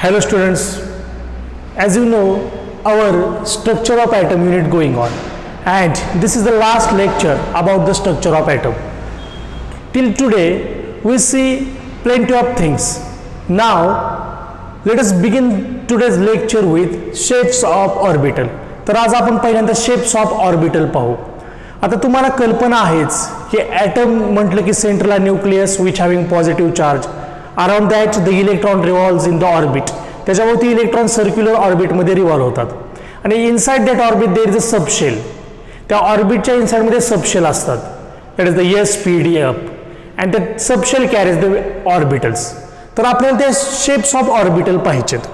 Hello students, as you know our structure of atom unit going on and this is the last lecture about the structure of atom. Till today we see plenty of things. Now let us begin today's lecture with shapes of orbital. तर आज आपण पहिल्यांदा shapes of orbital पाहू. आता तुम्हाला कल्पना आहेच की ॲटम म्हटलं की central nucleus which having positive charge around that the electron revolves in the orbit. त्याच्यावरती इलेक्ट्रॉन सर्क्युलर ऑर्बिटमध्ये रिव्हॉल्व होतात आणि inside that orbit there is a subshell. त्या ऑर्बिटच्या इनसाइडमध्ये सबशेल असतात, that is the SPDF and the subshell carries the orbitals. तर आपल्याला ते shapes of orbital पाहिजेत.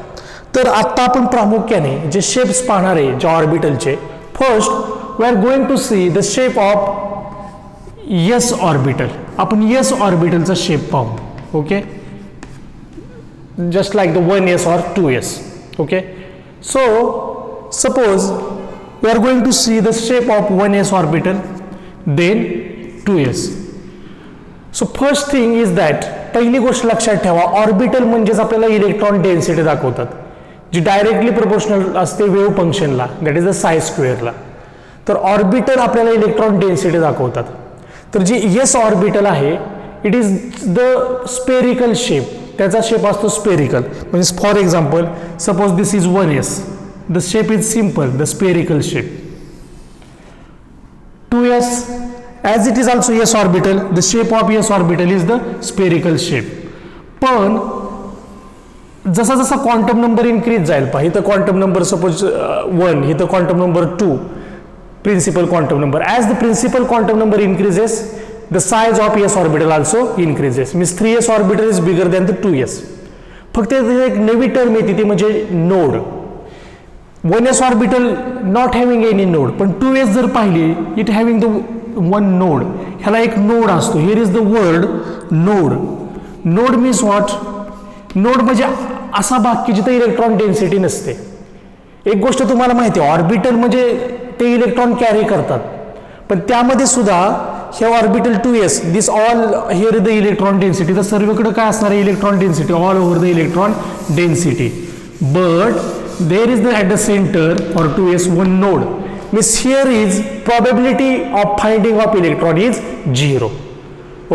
तर आत्ता आपण प्रामुख्याने जे शेप्स पाहणार आहे ज्या ऑर्बिटलचे, first we are going to see the shape of S orbital. आपण S ऑर्बिटलचा शेप पाहू. Okay, just like the 1s or 2s. Okay, so suppose we are going to see the shape of 1s orbital, then 2s. So first thing is that पहिली गोष्ट लक्षात ठेवा, orbital म्हणजेच आपल्याला electron density दाखवतात जी directly proportional असते wave फंक्शनला, that is the साय स्क्वेअरला. तर ऑर्बिटल आपल्याला इलेक्ट्रॉन डेन्सिटी दाखवतात. तर जी S ऑर्बिटल आहे it is the spherical shape. त्याचा शेप असतो स्पेरिकल. म्हणजे for example suppose this is 1s, the shape is simple, the spherical shape. 2s as it is also S orbital, the shape of S orbital is the spherical shape. पण जसा जसा quantum number increase जाईल, पहा इथं quantum number suppose 1, इथं quantum number 2, principal quantum number. As the principal quantum number increases the size of S orbital also increases. Means 3s orbital is bigger than the 2s. फक्त एक नवी term येते ती म्हणजे node. 1s orbital not having any node, पण 2s जर पाहिली it having the one node. ह्याला एक नोड असतो. Here is the word node. Node means what? Node म्हणजे असा भाग की जिथे इलेक्ट्रॉन डेन्सिटी नसते. एक गोष्ट तुम्हाला माहिती आहे, ऑर्बिटल म्हणजे ते इलेक्ट्रॉन कॅरी करतात, पण त्यामध्ये सुद्धा हे orbital 2s, this all here is the electron density. तर सर्वकडे काय असणार आहे? Electron density, all over the electron density. But there is the at the centre for 2s one node. Means here is probability of finding of electron is 0.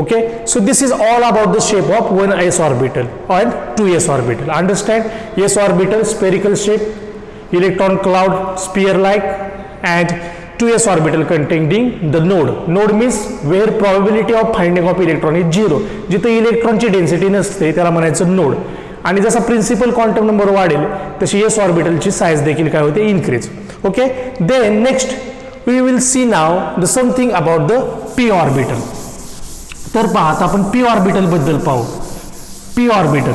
Okay, so this is all about the shape of 1s orbital and 2s orbital. Understand? S orbital spherical shape, electron cloud sphere like, and 2s orbital containing the node. Node means where probability of finding of electron is 0. जिथे इलेक्ट्रॉनची density नसते त्याला म्हणायचं node. आणि जसा principal quantum number वाढेल तशी S ऑर्बिटलची size देखील काय होते? Increase. Okay, then next we will see now the something about the P orbital. तर पहा आता आपण P ऑर्बिटल बद्दल पाहू. P ऑर्बिटल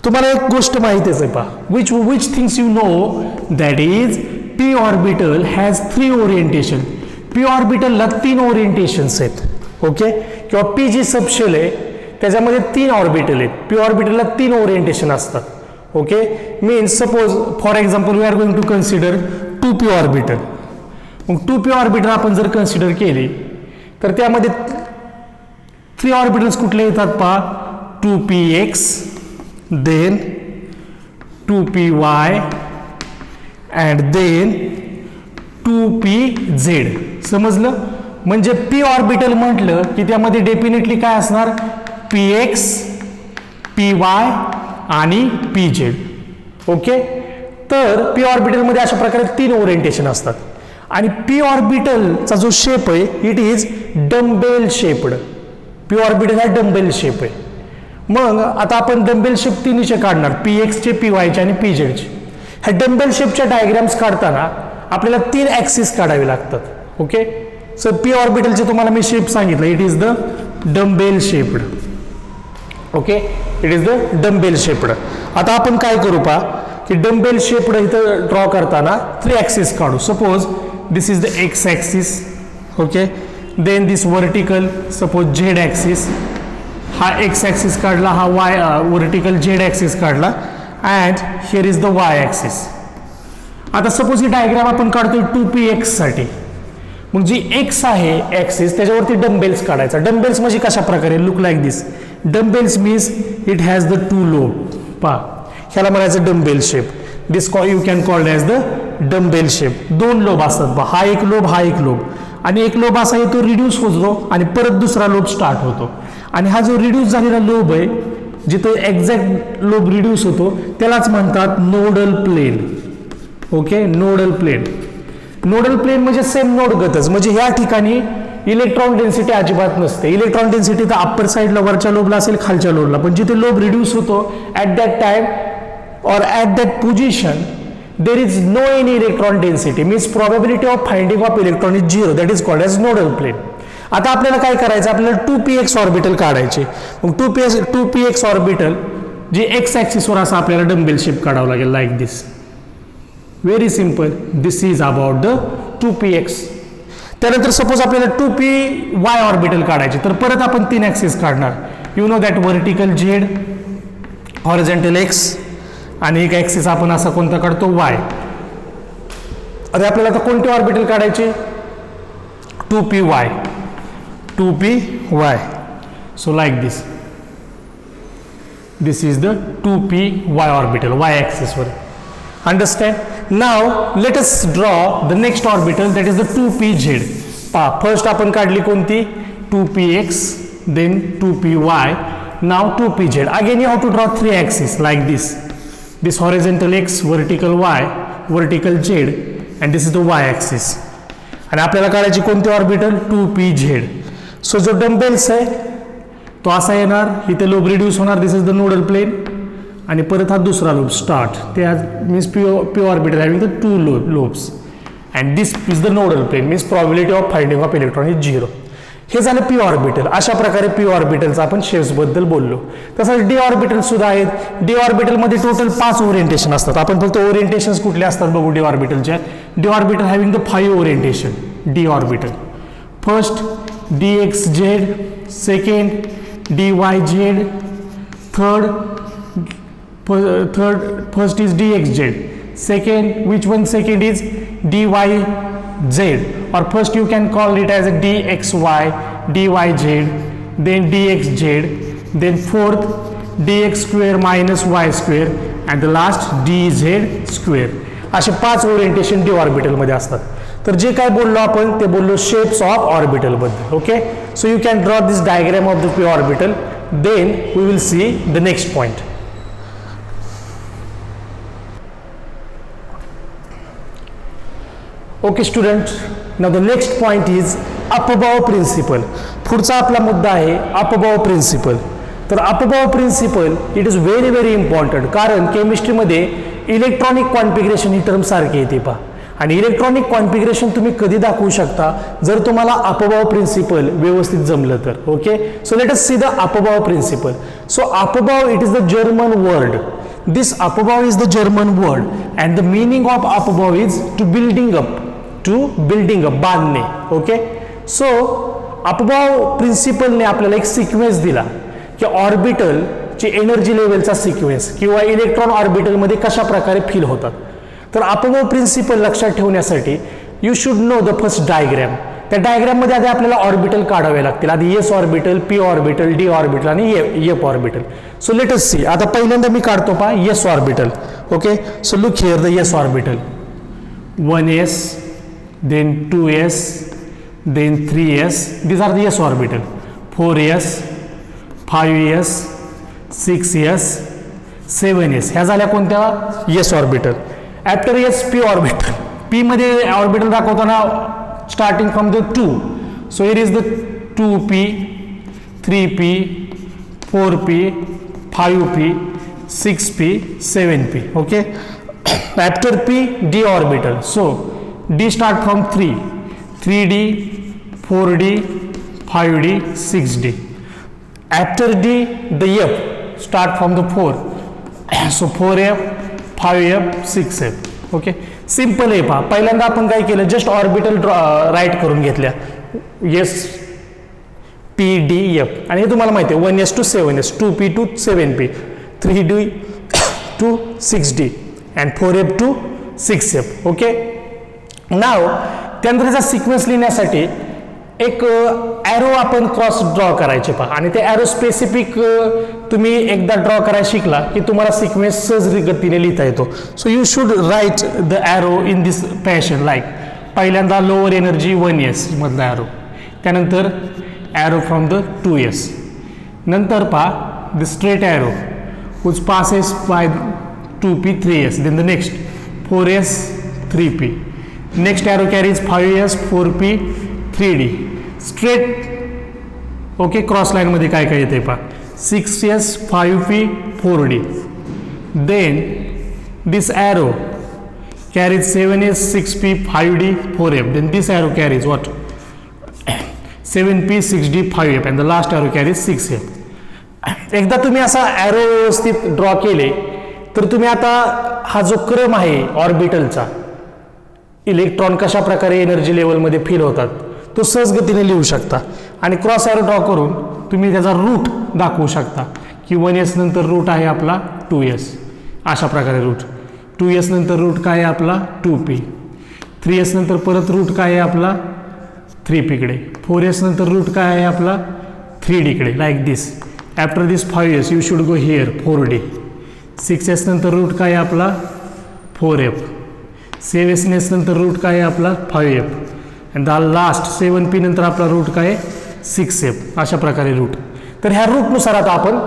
तुम्हाला एक गोष्ट माहितीच आहे, पहा which things you know, that is P orbital has 3 orientation. P ऑर्बिटलला 3 ओरिएंटेशन्स आहेत. ओके, किंवा P जी सबशेल आहे त्याच्यामध्ये 3 ऑर्बिटल आहेत. P ऑर्बिटलला 3 ओरिएंटेशन असतात. Okay, means suppose for example we are going to consider 2p orbital. मग 2p ऑर्बिटल आपण जर कन्सिडर केली तर त्यामध्ये 3 ऑर्बिटल्स कुठले येतात? पहा, 2px, then 2py and then 2pz. समजलं? म्हणजे P ऑर्बिटल म्हटलं की त्यामध्ये डेफिनेटली काय असणार? px, py आणि pz. ओके, तर P ऑर्बिटलमध्ये अशा प्रकारे 3 ओरिएंटेशन असतात. आणि P ऑर्बिटलचा जो शेप आहे it is dumbbell shaped. P orbital हा डम्बेल शेप आहे. मग आता आपण डम्बेल शेप तिन्हीचे काढणार, px चे, py चे आणि pz चे. ह्या डम्बेल शेपच्या डायग्राम्स काढताना आपल्याला 3 ॲक्सिस काढावे लागतात. ओके, सो P ऑर्बिटलचे तुम्हाला मी शेप सांगितलं, it is the dumbbell shaped. Okay, it is the dumbbell shaped. आता आपण काय करू पहा की डम्बेल शेप्ड इथं ड्रॉ करताना 3 ॲक्सिस काढू. Suppose this is the x axis. Okay, then this vertical suppose Z axis. हा एक्स ॲक्सिस काढला, हा वाय वर्टिकल Z ॲक्सिस काढला, and here is the y axis. आता सपोज ही डायग्राम आपण काढतोय 2px साठी. मग जी x आहे ॲक्सिस त्याच्यावरती डम्बेल्स काढायचा. डम्बेल्स म्हणजे कशा प्रकारे? Look like this. Dumbbells means it has the 2 lobe. पहा ह्याला म्हणायचं dumbbell shape. This you can called as the dumbbell shape. दोन लोब असतात पहा, हा एक लोब, हा एक लोब, आणि एक लोब असा येतो रिड्यूस होतो आणि परत दुसरा लोब स्टार्ट होतो. आणि हा जो रिड्यूस झालेला लोब आहे जिथं एक्झॅक्ट लोब रिड्यूस होतो त्यालाच म्हणतात nodal plane. Okay, nodal plane. Nodal plane म्हणजे सेम नोडगतच, म्हणजे ह्या ठिकाणी इलेक्ट्रॉन डेन्सिटी अजिबात नसते. इलेक्ट्रॉन डेन्सिटी तर अप्पर साईडला वरच्या लोबला असेल, खालच्या लोबला, पण जिथे लोब रिड्यूस होतो at that time or at that position there is no any electron density, means probability of finding of electron is 0. that is called as nodal plane. आता आपल्याला काय करायचं, आपल्याला 2px ऑर्बिटल काढायचे. मग 2px ऑर्बिटल जी x ॲक्सिसवर असं आपल्याला dumbbell shape काढावं लागेल like this. Very simple. This is about the 2px. त्यानंतर सपोज आपल्याला 2py ऑर्बिटल काढायचे, तर परत आपण 3 ॲक्सिस काढणार. You know that vertical Z, horizontal x, आणि एक ॲक्सिस आपण असा कोणता काढतो वाय. अरे आपल्याला आता कोणते ऑर्बिटल काढायचे, 2py. 2py. So like this. This is the 2py orbital Y ॲक्सिसवर. Understand. Now let us draw the next orbital, that is the 2pz. पहा फर्स्ट आपण काढली कोणती, 2px, then 2py, now 2pz. Again you have to draw 3 axis like this. This horizontal x, vertical y, vertical z, and this is the y axis. आणि आपल्याला काढायची कोणती orbital, 2pz. So जो dumbbells आहे तो असा येणार, इथे लोब रिड्यूस होणार, this is the nodal plane, आणि परत हा दुसरा लोब स्टार्ट, ते means P orbital having the 2 lobes, and this is the nodal plane, means probability of finding of electron is 0. हे झालं पी ऑर्बिटल. अशा प्रकारे पी ऑर्बिटलचा आपण शेप्स बद्दल बोललो. तसंच डी ऑर्बिटल सुद्धा आहेत. डी ऑर्बिटल मध्ये टोटल 5 ओरिएंटेशन असतात. आपण फक्त ओरिएंटेशन कुठले असतात बघू डी ऑर्बिटलच्या. D orbital having the 5 orientation. D orbital first dxz, second dyz, third first is dxz, second which one, second is dyz, or first you can call it as a dxy, dyz, then dxz, then fourth dx square minus y square, and the last dz square. असे 5 orientation D orbital मध्ये असतात. तर जे काय बोललो आपण ते बोललो शेप्स ऑफ ऑर्बिटल बद्दल. Okay, so you can draw this diagram of the P orbital, then we will see the next point. Okay student, now the next point is Aufbau principle. पुढचा आपला मुद्दा आहे अपबाव प्रिन्सिपल. तर Aufbau principle it is very very important, कारण केमिस्ट्रीमध्ये electronic configuration ही term सारखी येते पहा. आणि इलेक्ट्रॉनिक कॉन्फिगरेशन तुम्ही कधी दाखवू शकता, जर तुम्हाला अपबाव प्रिन्सिपल व्यवस्थित जमलं तर. Okay, so let us see the Aufbau principle. So Aufbau it is the German word. This Aufbau is the German word, and the meaning of Aufbau is to building up, बांधणे. ओके, सो Aufbau प्रिन्सिपलने आपल्याला एक sequence दिला की ऑर्बिटलची energy लेवलचा सिक्वेन्स किंवा इलेक्ट्रॉन ऑर्बिटलमध्ये कशा प्रकारे फिल होतात. तर अपबाव प्रिन्सिपल लक्षात ठेवण्यासाठी you should know the first diagram. त्या डायग्रॅममध्ये आधी आपल्याला ऑर्बिटल काढावे लागतील. आधी S orbital, P orbital, D orbital आणि F orbital. So let us see. आता पहिल्यांदा मी काढतो पहा S orbital. Okay, so look here the S orbital. 1s, then 2s, then 3s. These are the s orbital. 4s, 5s, 6s, 7s. ह्या झाल्या कोणत्या, s orbital. After s p orbital. p मध्ये orbital दाखवताना starting from the 2. So here is the 2p, 3p, 4p, 5p, 6p, 7p. Okay, after p d orbital. So d start from 3, 3d, 4d, 5d, 6d. After d, the f start from the 4. So 4f, 5f, 6f. Okay, simple आहे पहा. पहिल्यांदा आपण काय केलं, just orbital right करून घेतल्या. S P D F, आणि हे तुम्हाला माहिती आहे 1s to 7s, 2p to 7p, 3d to 6d, and 4f to 6f. Okay, now त्यानंतर त्याचा सिक्वेन्स लिहिण्यासाठी एक ॲरो आपण क्रॉस ड्रॉ करायचे पहा आणि ते ॲरो स्पेसिफिक तुम्ही एकदा ड्रॉ करायला शिकला की तुम्हाला सिक्वेन्स सहज गतीने लिहिता येतो. So you should write the arrow in this fashion. Like पहिल्यांदा लोअर एनर्जी 1s मधला ॲरो, त्यानंतर ॲरो फ्रॉम द 2s, नंतर पहा the straight arrow which passes by 2p 3s, then the next 4s 3p, next arrow carries 5s 4p 3d, straight okay cross line मध्ये काय काय येते पहा 6s 5p 4d, then this arrow carries 7s 6p 5d 4f, then this arrow carries what 7p 6d 5f and the last arrow carries 6f. एकदा तुम्ही असा arrow व्यवस्थित draw केले तर तुम्ही आता हा जो क्रम आहे ऑर्बिटलचा, इलेक्ट्रॉन कशा प्रकारे एनर्जी लेवलमध्ये फील होतात तो सहज गतीने लिहू शकता आणि क्रॉस ॲरो ड्रॉ करून तुम्ही त्याचा रूट दाखवू शकता की 1s नंतर रूट आहे आपला 2s, अशा प्रकारे रूट 2s नंतर रूट काय आहे आपला 2p, 3s नंतर परत रूट काय आहे आपला 3p कडे, 4s नंतर रूट काय आहे आपला 3d कडे, like this. After this 5s you should go here 4d, 6s नंतर रूट काय आहे आपला 4f, 7s नंतर रूट काय आहे आपला 5f and the last 7p नंतर आपला रूट काय आहे 6f, अशा प्रकारे रूट. तर ह्या रूटनुसार आता आपण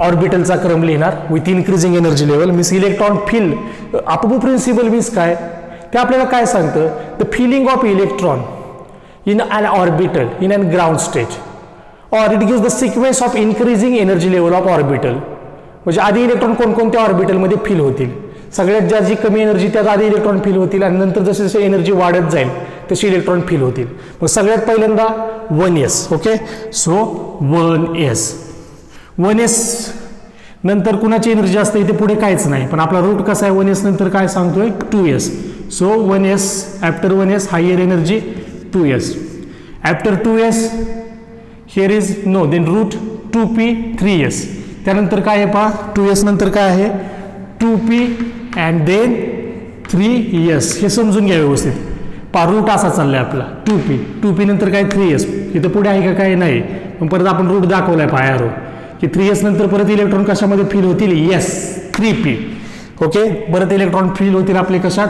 ऑर्बिटलचा क्रम लिहिणार with increasing energy level. Means electron fill Aufbau principle means काय ते आपल्याला काय सांगतं, the filling of electron in an orbital in an ground stage or it gives the sequence of increasing energy level of orbital. म्हणजे आधी electron कोणकोणत्या ऑर्बिटलमध्ये feel होतील, सगळ्यात जी कमी एनर्जी त्यात आधी इलेक्ट्रॉन फील होतील आणि नंतर जसे जसे एनर्जी वाढत जाईल तसे इलेक्ट्रॉन फील होतील. मग सगळ्यात पहिल्यांदा 1s. ओके, सो 1s नंतर कुणाची एनर्जी असते इथे पुढे काहीच नाही, पण आपला रूट कसा आहे 1s नंतर काय सांगतोय 2s. So 1s after 1s higher energy 2s, after 2s here is no then root 2p 3s, त्यानंतर काय आहे पहा 2s नंतर काय आहे 2p and then 3s. हे समजून घ्या व्यवस्थित पहा, रूट असा चाललाय आपला 2p नंतर काय 3s, इथं पुढे आहे का काय नाही, पण परत आपण रूट दाखवलाय पहा ॲरो की 3s नंतर परत इलेक्ट्रॉन कशामध्ये फील होतील, यस 3p. ओके, परत इलेक्ट्रॉन फील होतील आपले कशात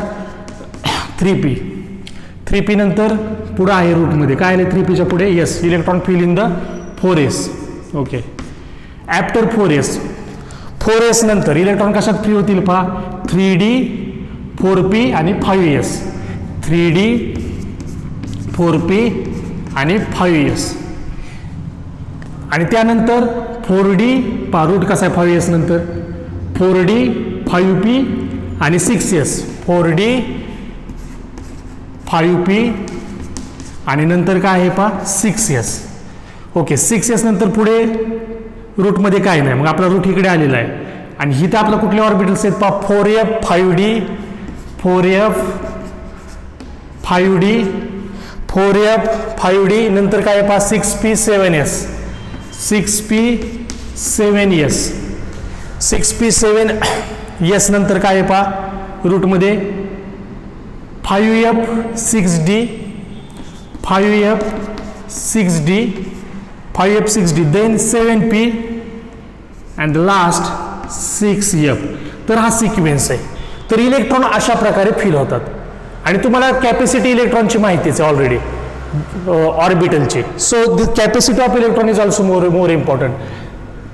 3p नंतर पुढे आहे रूटमध्ये काय आले 3pच्या पुढे, yes electron feel in the 4s. Okay, after 4s नंतर इलेक्ट्रॉन कशात फ्री होतील पहा 3d 4p आणि 5s, 3d 4p आणि 5s आणि त्यानंतर 4d पहा रूट कसा आहे 5s नंतर 4d 5p आणि 6s, 4d 5p आणि नंतर काय आहे पहा 6s. ओके, 6s नंतर पुढे रूटमध्ये काय नाही, मग आपला रूट इकडे आलेला आहे आणि इथं आपला कुठले ऑर्बिटल्स आहेत पहा 4f 5d 4f 5d 4f 5d नंतर काय आहे पहा 6p 7s 6p 7s 6p 7s नंतर काय आहे पहा रूटमध्ये 5f 6d 5f 6d 5f 6d then 7p and the last 6f. तर हा सिक्वेन्स आहे. तर इलेक्ट्रॉन अशा प्रकारे फील होतात आणि तुम्हाला कॅपॅसिटी इलेक्ट्रॉनची माहितीच आहे ऑलरेडी ऑर्बिटलची. So the capacity of electron is also more important.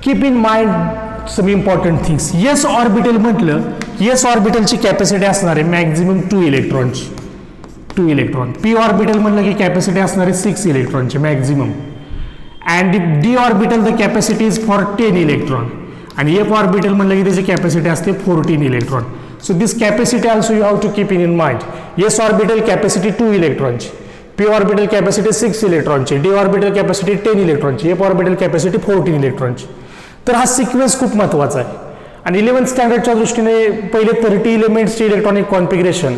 Keep in mind some important things. S orbital म्हटलं येस ऑर्बिटलची कॅपॅसिटी असणार आहे मॅक्झिमम 2 इलेक्ट्रॉनची, 2 इलेक्ट्रॉन. पी ऑर्बिटल म्हटलं की कॅपॅसिटी असणार आहे 6 इलेक्ट्रॉनची maximum. And D orbital the capacity is for 10 electron आणि एफ ऑर्बिटल म्हटलं की त्याची कॅपॅसिटी असते 14 electron. So this capacity also you have to keep in mind. Yes orbital capacity 2 इलेक्ट्रॉनची, पी ऑर्बिटल कॅपॅसिटी 6 इलेक्ट्रॉनची, डी ऑर्बिटल कॅपॅसिटी 10 इलेक्ट्रॉनची, F orbital capacity 14 इलेक्ट्रॉनची. तर हा सिक्वेन्स खूप महत्त्वाचा आहे आणि 11th स्टँडर्डच्या दृष्टीने पहिले 30 एलिमेंट्सचे इलेक्ट्रॉनिक कॉन्फिगरेशन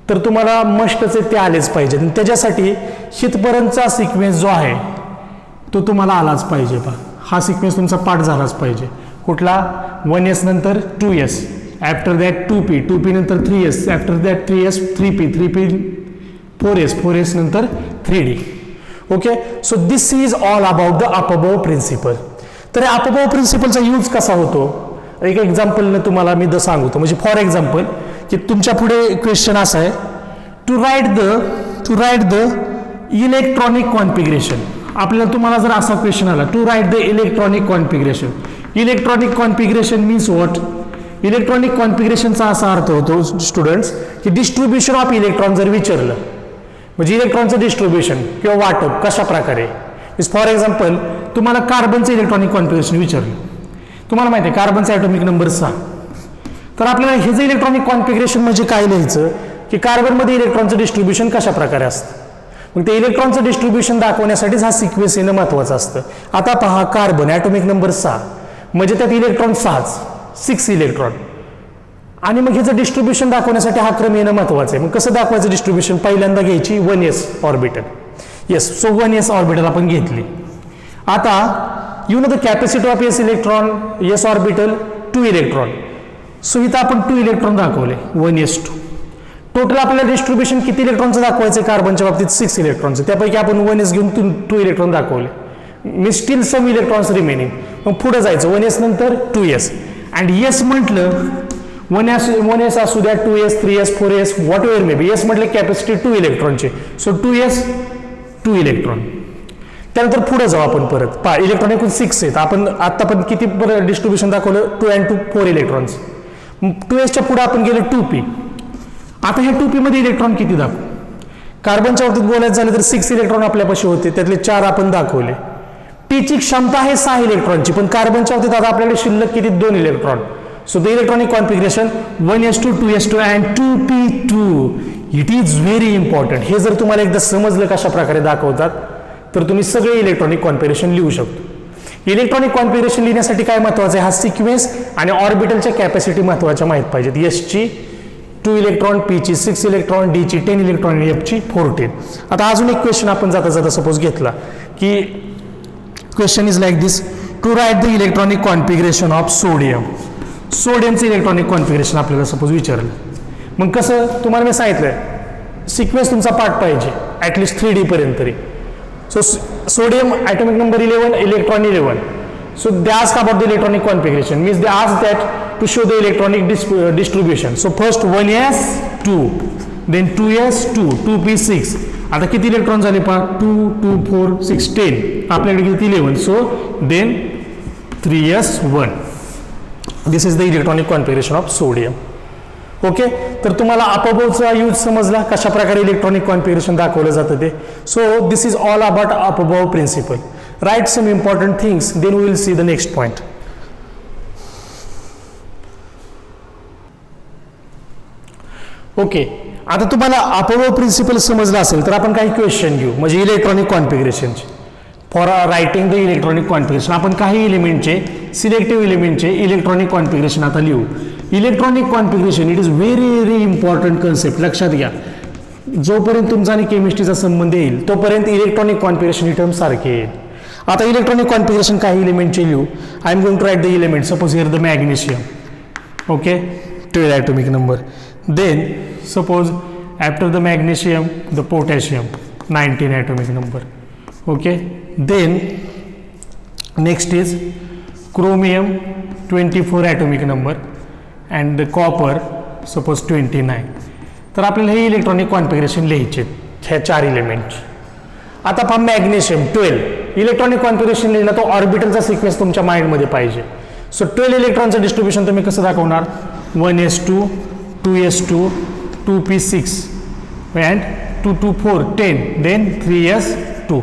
तर तुम्हाला मस्टच ते आलेच पाहिजे. त्याच्यासाठी हितपर्यंतचा सिक्वेन्स जो आहे तो तुम्हाला आलाच पाहिजे. पहा हा सिक्वेन्स तुमचा पाठ झालाच पाहिजे. कुठला 1s नंतर 2s, after that 2p, 2p नंतर 3s, after that 3s 3p, 3p 4s नंतर 3d. Okay, so this is all about the Aufbau principle. तर अपअबोव प्रिन्सिपलचा यूज कसा होतो एक एक्झाम्पलने तुम्हाला मी सांगतो. म्हणजे फॉर एक्झाम्पल की तुमच्या पुढे क्वेश्चन असा आहे, to write the electronic configuration. आपल्याला तुम्हाला जर असा क्वेश्चन आला, to write the electronic configuration. Electronic configuration means what? Electronic कॉन्फिगरेशनचा असा अर्थ होतो स्टुडंट्स की डिस्ट्रीब्युशन ऑफ इलेक्ट्रॉन जर विचारलं, म्हणजे इलेक्ट्रॉनचं डिस्ट्रीब्युशन किंवा वाटप कशा प्रकारे. फॉर एक्झाम्पल तुम्हाला कार्बनचं इलेक्ट्रॉनिक कॉन्फिगरेशन विचारलं, तुम्हाला माहिती आहे कार्बनचा ॲटॉमिक नंबर 6, तर आपल्याला हे जे इलेक्ट्रॉनिक कॉन्फिगरेशन म्हणजे काय लिहायचं की कार्बनमध्ये इलेक्ट्रॉनचं डिस्ट्रीब्युशन कशा प्रकारे असतं. मग ते इलेक्ट्रॉनचं डिस्ट्रीब्युशन दाखवण्यासाठीच हा सिक्वेन्स येणं महत्त्वाचं असतं. आता पहा, कार्बन ॲटॉमिक नंबर 6 म्हणजे त्यात इलेक्ट्रॉन 6 इलेक्ट्रॉन, आणि मग ह्याचं डिस्ट्रीब्युशन दाखवण्यासाठी हा क्रम येणं महत्त्वाचं आहे. मग कसं दाखवायचं डिस्ट्रीब्युशन? पहिल्यांदा घ्यायची 1s orbital. Yes, so 1s orbital आपण घेतली. आता you know the capacity of S electron, S orbital 2 electron. So इथं आपण 2 इलेक्ट्रॉन दाखवले 1s2. टोटल आपल्याला डिस्ट्रीब्युशन किती इलेक्ट्रॉनचं दाखवायचं? कार्बनच्या बाबतीत 6 इलेक्ट्रॉनचं, त्यापैकी आपण 1s घेऊन 2 इलेक्ट्रॉन दाखवले. मी स्टील सम इलेक्ट्रॉन्स रिमेनिंग. मग पुढे जायचं 1s नंतर 2s, अँड येस म्हटलं 1s असू द्या, 2s 3s 4s what ever may be. S म्हटलं कॅपॅसिटी 2 इलेक्ट्रॉनची, सो 2s 2 इलेक्ट्रॉन. त्यानंतर पुढे जाऊ आपण परत. इलेक्ट्रॉन एकूण 6 आहेत. आपण आता पण किती डिस्ट्रीब्युशन दाखवलं? 2 and 2 4 इलेक्ट्रॉन्स. 2sच्या पुढे आपण गेलो 2p. आता ह्या 2p मध्ये इलेक्ट्रॉन किती दाखवू? कार्बनच्या बाबतीत बोलायचं झालं तर 6 इलेक्ट्रॉन आपल्यापाशी होते, त्यातले 4 आपण दाखवले. पीची क्षमता आहे 6 इलेक्ट्रॉनची, पण कार्बनच्या बाबतीत आता आपल्याकडे शिल्लक किती? 2 electron. So the electronic configuration 1s2 2s2 and 2p2. It is very important. हे जर तुम्हाला एकदा समजलं कशा प्रकारे दाखवतात तर तुम्ही सगळे इलेक्ट्रॉनिक कॉन्फिगरेशन लिहू शकतो. इलेक्ट्रॉनिक कॉन्फिगरेशन लिहिण्यासाठी काय महत्त्वाचं आहे? हा सिक्वेन्स आणि ऑर्बिटलच्या कॅपॅसिटी महत्त्वाच्या माहीत पाहिजेत. एसची 2 इलेक्ट्रॉन, पीची 6 इलेक्ट्रॉन, डीची 10 इलेक्ट्रॉन, एफची 14. आता अजून एक क्वेश्चन आपण जाता जाता सपोज घेतला की question is like this, to write the electronic configuration of sodium. सोडियमचं इलेक्ट्रॉनिक कॉन्फिगरेशन आपल्याला सपोज विचारलं. मग कसं? तुम्हाला मी सांगितलं सिक्वेन्स तुमचा पाठ पाहिजे ॲटलिस्ट 3D पर्यंत तरी. So sodium atomic number 11, electron 11. So they ask about the electronic configuration, means they ask that to show the electronic distribution. So first 1s2, then 2s2, 2p6. आता किती इलेक्ट्रॉन झाले पहा? 2 2 4 6 10. आपल्याकडे किती 11. So then 3s1. This is the electronic configuration of sodium. Okay, तर तुम्हाला अपअबोवचा use समजला, कशा प्रकारे इलेक्ट्रॉनिक कॉन्फिगरेशन दाखवलं जातं ते. So this is all about aufbau principle. Write some important things, then we will see the next point. Okay, आता तुम्हाला अपअबोव प्रिन्सिपल समजला असेल तर आपण काही क्वेश्चन घेऊ, म्हणजे इलेक्ट्रॉनिक कॉन्फिगरेशनचे. For writing the electronic configuration आपण काही एलिमेंटचे, सिलेक्टिव्ह एलिमेंटचे इलेक्ट्रॉनिक कॉन्फिगरेशन आता लिहू. Electronic configuration it is very very important concept. लक्षात घ्या, जोपर्यंत तुमचा आणि केमिस्ट्रीचा संबंध येईल तोपर्यंत इलेक्ट्रॉनिक कॉन्फिगरेशन ही टर्म सारखे येईल. आता इलेक्ट्रॉनिक कॉन्फिगरेशन काही एलिमेंटचे लिहू. I am going to write the element. Suppose here the magnesium. Okay, 12 atomic number. Then suppose after the magnesium the potassium 19 atomic number. Okay, then next is chromium 24 atomic number and the copper suppose 29. तर आपल्याला हे electronic configuration लिहायचे ह्या 4 element. आता पहा magnesium 12. Electronic configuration लिहिलं तो ऑर्बिटलचा sequence तुमच्या माइंडमध्ये पाहिजे. सो 12 इलेक्ट्रॉनचं डिस्ट्रीब्युशन तुम्ही कसं दाखवणार? 1s2 2s2 2p6 and 2 2 4 10 then 3s2.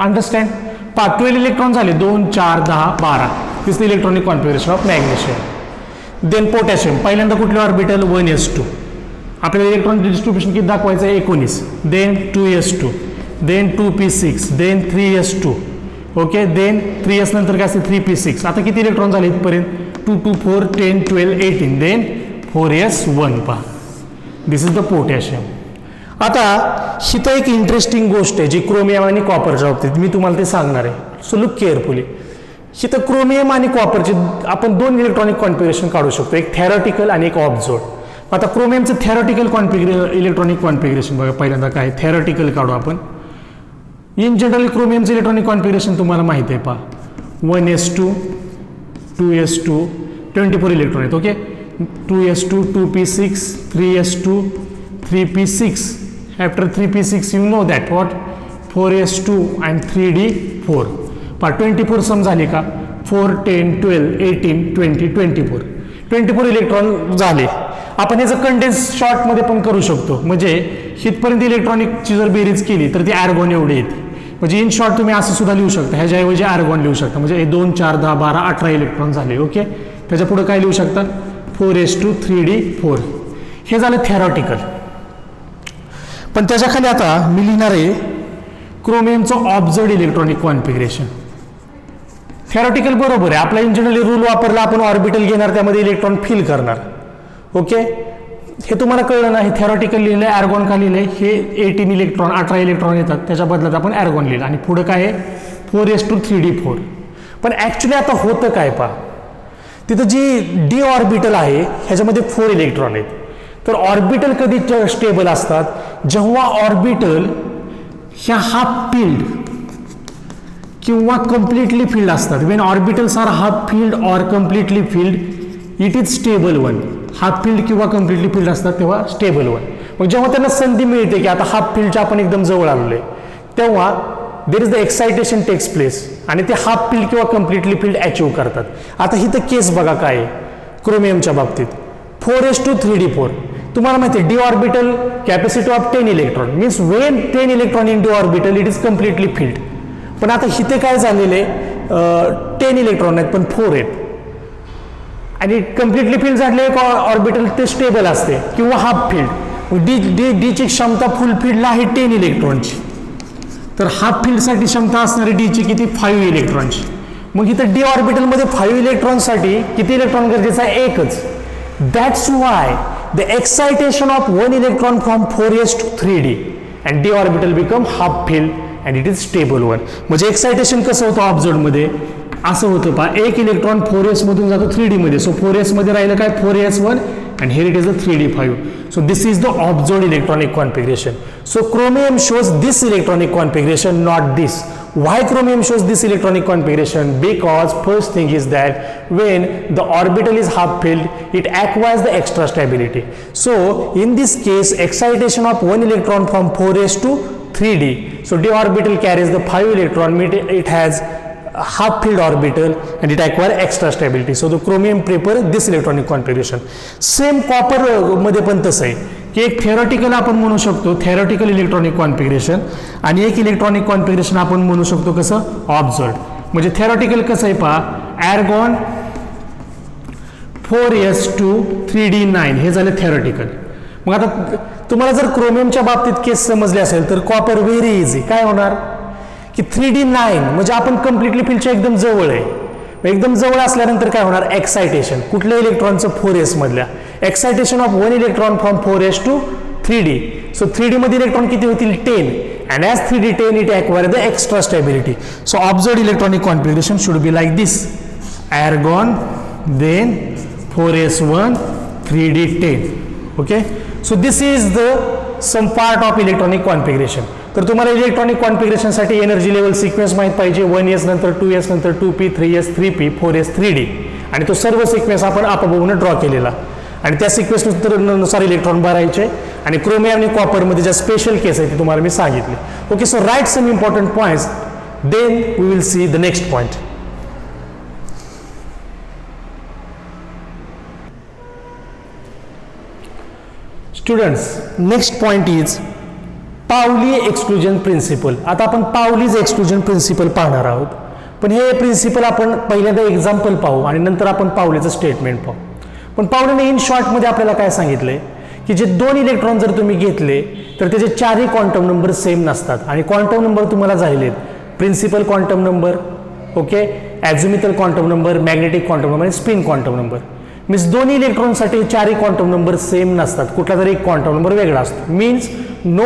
Understand? पहा 12 इलेक्ट्रॉन झाले, 2 4 10 12. This the electronic configuration of magnesium. Then potassium पहिल्यांदा कुठले ऑर्बिटल? 1s2. आपल्याला इलेक्ट्रॉनिक डिस्ट्रीब्युशन किती दाखवायचं आहे? 19. Then 2s2, then 2p6, then 3s2. Okay, then 3s नंतर काय असते? 3p6. आता किती इलेक्ट्रॉन झाले इथपर्यंत? 2 2 4 10 12 18. Then 4s1. पहा, दिस इज द पोटॅशियम. आता हिथं एक इंटरेस्टिंग गोष्ट आहे जी क्रोमियम आणि कॉपरच्या बाबतीत मी तुम्हाला ते सांगणार आहे. So look carefully. हिथं क्रोमियम आणि कॉपरचे आपण 2 इलेक्ट्रॉनिक कॉन्फिगरेशन काढू शकतो, एक थेरॉटिकल आणि एक ऑब्झर्व्ड. आता क्रोमियमचं थेरॉटिकल इलेक्ट्रॉनिक कॉन्फिगरेशन बघा, पहिल्यांदा काय थेरॉटिकल काढू आपण. इन जनरल क्रोमियमचं इलेक्ट्रॉनिक कॉन्फिगरेशन तुम्हाला माहिती आहे पहा, 1s2 2s2 24 इलेक्ट्रॉन आहेत. Okay, 2s2 2p6 3s2 3p6. After 3p6 you know that what 4s2 and 3d4. पहा 24 सम झाली का, 4 10 12 18 20 24 इलेक्ट्रॉन झाले. आपण ह्याचं कंडेन्स शॉर्टमध्ये पण करू शकतो, म्हणजे हितपर्यंत इलेक्ट्रॉनिकची जर बेरीज केली तर ती आर्गॉन एवढी येते. म्हणजे इन शॉर्ट तुम्ही असं सुद्धा लिहू शकता, ह्याच्याऐवजी आर्गॉन लिहू शकता. म्हणजे 2 4 10 12 18 इलेक्ट्रॉन झाले. ओके, त्याच्या पुढे काय लिहू शकता 4s2 3d4. हे झालं थेरॉटिकल. पण त्याच्या खाली आता मी लिहिणार आहे क्रोमियमचं ऑब्झर्व्ड इलेक्ट्रॉनिक कॉन्फिगरेशन. थेरॉटिकल बरोबर आहे, आपला इन जनरली रूल वापरला, आपण ऑर्बिटल घेणार, त्यामध्ये इलेक्ट्रॉन फिल करणार. ओके, हे तुम्हाला कळलं ना, हे थेरॉटिकल लिहिलंय, आर्गॉन का लिहिलंय, हे 18 इलेक्ट्रॉन येतात, त्याच्या बदल्यात आपण आर्गॉन लिहिलं. आणि पुढं काय आहे 4s2 3d4. पण ॲक्च्युली आता होतं काय पहा, तिथं जी डी ऑर्बिटल आहे ह्याच्यामध्ये 4 इलेक्ट्रॉन आहेत. तर ऑर्बिटल कधी स्टेबल असतात, जेव्हा ऑर्बिटल ह्या हाफ फिल्ड किंवा कम्प्लिटली फिल्ड असतात. When orbitals are half filled or completely filled it is stable one. Half filled किंवा कम्प्लिटली फिल्ड असतात तेव्हा स्टेबल वन. मग जेव्हा त्यांना संधी मिळते की आता हाफ फिल्डच्या आपण एकदम जवळ आलेलो आहे, तेव्हा there is the excitation takes place आणि ते हाफ फिल्ड किंवा कम्प्लिटली फिल्ड अचीव्ह करतात. आता ही तर केस बघा काय आहे क्रोमियमच्या बाबतीत, 4s2 3d4. तुम्हाला माहिती आहे D orbital capacity of 10 electron means Wien 10 electron in D orbital it is completely filled. पण आता इथे काय झालेले 10 इलेक्ट्रॉन आहेत पण 4 आहेत, आणि कम्प्लिटली फिल्ड झाले ऑर्बिटल ते स्टेबल असते किंवा हाफ फिल्ड. डीची क्षमता फुल फिल्डला आहे 10 इलेक्ट्रॉनची, तर हाफ फिल्डसाठी क्षमता असणारी डीची किती 5 इलेक्ट्रॉनची. मग इथं डी ऑर्बिटलमध्ये 5 इलेक्ट्रॉनसाठी किती इलेक्ट्रॉन गरजेचं आहे, एकच. That's why the excitation of 1 electron from 4s to 3d and D orbital become half filled and it is stable one. म्हणजे एक्सायटेशन कसं होतं ऑब्झर्वमध्ये, असं होतं पहा, एक इलेक्ट्रॉन 4s मधून जातो 3d मध्ये. सो 4s मध्ये राहिलं काय 4s1 and here it is the 3d5. So this is the observed electronic configuration. So chromium shows this electronic configuration, not this. Why chromium shows this electronic configuration? Because first thing is that when the orbital is half filled, it acquires the extra stability. So in this case, excitation of 1 electron from 4s to 3d. So d orbital carries the 5 electron, it has half filled orbital and it acquire extra stability. So the chromium prefer this electronic configuration. Same copper मध्ये पण तसं आहे की एक theoretical आपण म्हणू शकतो theoretical electronic configuration, आणि एक इलेक्ट्रॉनिक कॉन्फिगरेशन आपण म्हणू शकतो कसं ऑब्झर्व्ड. म्हणजे थेरॉटिकल कसं आहे पहा, आर्गॉन 4s2 3d9 हे झालं थेरॉटिकल. मग आता तुम्हाला जर क्रोमियमच्या बाबतीत केस समजले असेल तर कॉपर व्हेरी इझी. काय होणार की 3d9 म्हणजे आपण कम्प्लिटली फिल्डच्या एकदम जवळ आहे. एकदम जवळ असल्यानंतर काय होणार, एक्सायटेशन कुठल्या इलेक्ट्रॉनचं 4s मधल्या, excitation of 1 electron from 4s to 3d. So 3d मध्ये इलेक्ट्रॉन किती होतील 10 and as 3d10 it acquire the extra stability. So observed electronic configuration should be like this, argon then 4s1 3d10. Okay, so this is the some part of electronic configuration. तर तुम्हाला electronic कॉन्फिगरेशनसाठी energy level sequence माहीत पाहिजे, 1s नंतर 2s नंतर 2p 3s 3p 4s 3d, आणि तो सर्व सिक्वेन्स आपण आपापसाने ड्रॉ केलेला, आणि त्या सिक्वेन्सनुसार इलेक्ट्रॉन भरायचे. आणि क्रोमियम आणि कॉपरमध्ये ज्या स्पेशल केस आहे ते तुम्हाला मी सांगितले. Okay, so write some important points then we will see the next point. Students, next point is Pauli exclusion principle. आता आपण पावलीज एक्सक्लुजन प्रिन्सिपल पाहणार आहोत, पण हे प्रिन्सिपल आपण पहिल्यांदा एक्झाम्पल पाहू आणि नंतर आपण पावलीचं स्टेटमेंट पाहू. पण पावलीने इन शॉर्टमध्ये आपल्याला काय सांगितलंय की जे 2 इलेक्ट्रॉन जर तुम्ही घेतले तर त्याचे 4ही क्वांटम नंबर सेम नसतात, आणि क्वांटम नंबर तुम्हाला झालेले आहेत principal quantum number, okay, azimuthal quantum number, magnetic quantum number आणि स्पिन क्वांटम नंबर. मीन्स 2 इलेक्ट्रॉनसाठी 4ही क्वांटम नंबर सेम नसतात, कुठला तरी एक क्वांटम नंबर वेगळा असतो. Means no